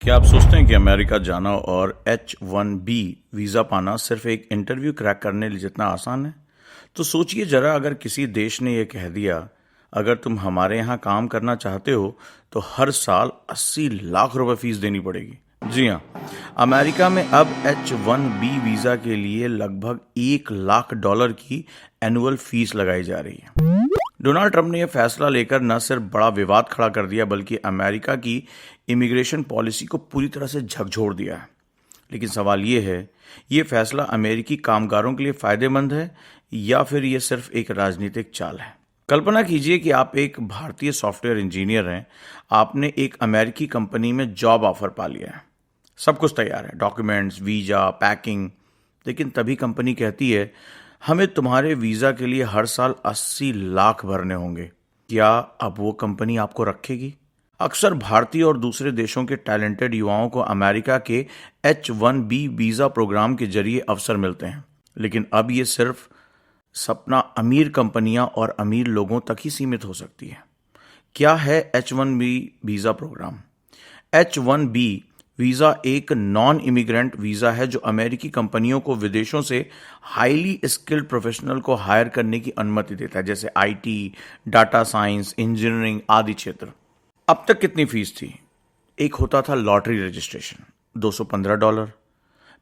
क्या आप सोचते हैं कि अमेरिका जाना और H-1B वीज़ा पाना सिर्फ एक इंटरव्यू क्रैक करने जितना आसान है? तो सोचिए जरा, अगर किसी देश ने यह कह दिया, अगर तुम हमारे यहाँ काम करना चाहते हो तो हर साल 80 लाख रुपए फीस देनी पड़ेगी। जी हाँ, अमेरिका में अब H-1B वीज़ा के लिए लगभग $1 लाख की एनुअल फीस लगाई जा रही है। डोनाल्ड ट्रंप ने यह फैसला लेकर न सिर्फ बड़ा विवाद खड़ा कर दिया, बल्कि अमेरिका की इमिग्रेशन पॉलिसी को पूरी तरह से झकझोर दिया है। लेकिन सवाल ये है, ये फैसला अमेरिकी कामगारों के लिए फायदेमंद है या फिर ये सिर्फ एक राजनीतिक चाल है? कल्पना कीजिए कि आप एक भारतीय सॉफ्टवेयर इंजीनियर हैं। आपने एक अमेरिकी कंपनी में जॉब ऑफर पा लिया है, सब कुछ तैयार है, डॉक्यूमेंट्स, वीजा, पैकिंग। लेकिन तभी कंपनी कहती है, हमें तुम्हारे वीजा के लिए हर साल 80 लाख भरने होंगे। क्या अब वो कंपनी आपको रखेगी? अक्सर भारतीय और दूसरे देशों के टैलेंटेड युवाओं को अमेरिका के H-1B वीजा प्रोग्राम के जरिए अवसर मिलते हैं, लेकिन अब ये सिर्फ सपना अमीर कंपनियां और अमीर लोगों तक ही सीमित हो सकती है। क्या है H-1B visa programme? H-1B visa एक नॉन इमिग्रेंट वीजा है जो अमेरिकी कंपनियों को विदेशों से हाईली स्किल्ड प्रोफेशनल को हायर करने की अनुमति देता है, जैसे IT, डाटा साइंस, इंजीनियरिंग आदि क्षेत्र। अब तक कितनी फीस थी? एक होता था लॉटरी रजिस्ट्रेशन, $215,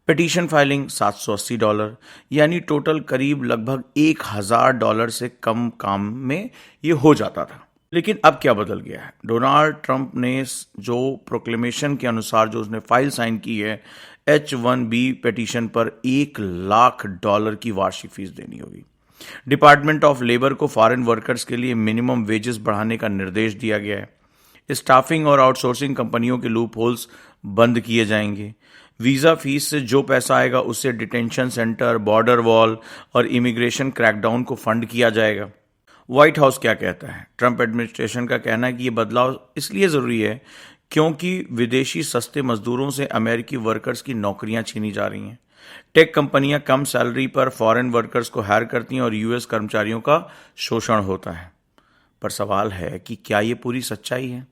पिटीशन फाइलिंग $780, यानी टोटल करीब लगभग $1000 से कम काम में ये हो जाता था। लेकिन अब क्या बदल गया है? डोनाल्ड ट्रंप ने जो प्रोक्लेमेशन के अनुसार जो उसने फाइल साइन की है, H-1B पिटीशन पर $1 लाख की वार्षिक फीस देनी होगी। डिपार्टमेंट ऑफ लेबर को फॉरेन वर्कर्स के लिए मिनिमम वेजेस बढ़ाने का निर्देश दिया गया है। स्टाफिंग और आउटसोर्सिंग कंपनियों के लूप होल्स बंद किए जाएंगे। वीजा फीस से जो पैसा आएगा उससे डिटेंशन सेंटर, बॉर्डर वॉल और इमिग्रेशन क्रैकडाउन को फंड किया जाएगा। व्हाइट हाउस क्या कहता है? ट्रंप एडमिनिस्ट्रेशन का कहना है कि ये बदलाव इसलिए जरूरी है क्योंकि विदेशी सस्ते मजदूरों से अमेरिकी वर्कर्स की नौकरियां छीनी जा रही हैं। टेक कंपनियां कम सैलरी पर फॉरेन वर्कर्स को हायर करती हैं और यूएस कर्मचारियों का शोषण होता है। पर सवाल है कि क्या ये पूरी सच्चाई है?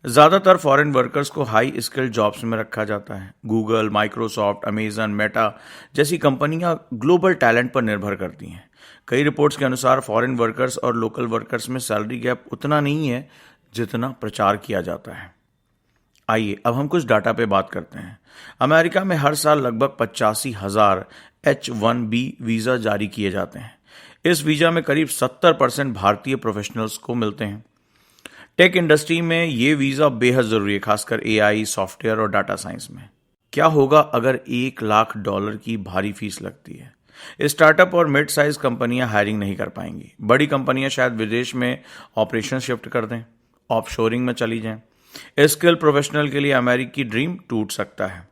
ज्यादातर फॉरेन वर्कर्स को हाई स्किल्ड जॉब्स में रखा जाता है। गूगल, माइक्रोसॉफ्ट, अमेजन, मेटा जैसी कंपनियां ग्लोबल टैलेंट पर निर्भर करती हैं। कई रिपोर्ट्स के अनुसार फॉरेन वर्कर्स और लोकल वर्कर्स में सैलरी गैप उतना नहीं है जितना प्रचार किया जाता है। आइए अब हम कुछ डाटा पे बात करते हैं। अमेरिका में हर साल लगभग 85,000 H-1B वीजा जारी किए जाते हैं। इस वीजा में करीब 70% भारतीय प्रोफेशनल्स को मिलते हैं। टेक इंडस्ट्री में ये वीजा बेहद जरूरी है, खासकर AI, सॉफ्टवेयर और डाटा साइंस में। क्या होगा अगर $1 लाख की भारी फीस लगती है? स्टार्टअप और मिड साइज कंपनियां हायरिंग नहीं कर पाएंगी। बड़ी कंपनियां शायद विदेश में ऑपरेशन शिफ्ट कर दें, ऑफशोरिंग में चली जाएं। स्किल प्रोफेशनल के लिए अमेरिकी ड्रीम टूट सकता है।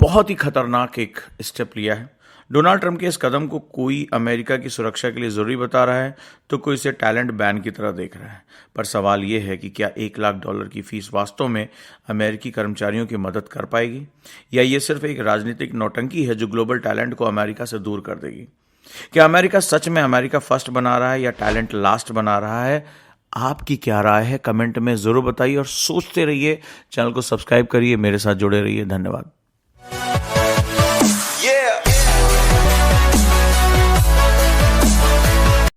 बहुत ही खतरनाक एक स्टेप लिया है डोनाल्ड ट्रंप के। इस कदम को कोई अमेरिका की सुरक्षा के लिए जरूरी बता रहा है तो कोई इसे टैलेंट बैन की तरह देख रहा है। पर सवाल यह है कि क्या $1 लाख की फीस वास्तव में अमेरिकी कर्मचारियों की मदद कर पाएगी, या ये सिर्फ एक राजनीतिक नौटंकी है जो ग्लोबल टैलेंट को अमेरिका से दूर कर देगी? क्या अमेरिका सच में अमेरिका फर्स्ट बना रहा है या टैलेंट लास्ट बना रहा है? आपकी क्या राय है? कमेंट में जरूर बताइए और सोचते रहिए। चैनल को सब्सक्राइब करिए, मेरे साथ जुड़े रहिए। धन्यवाद।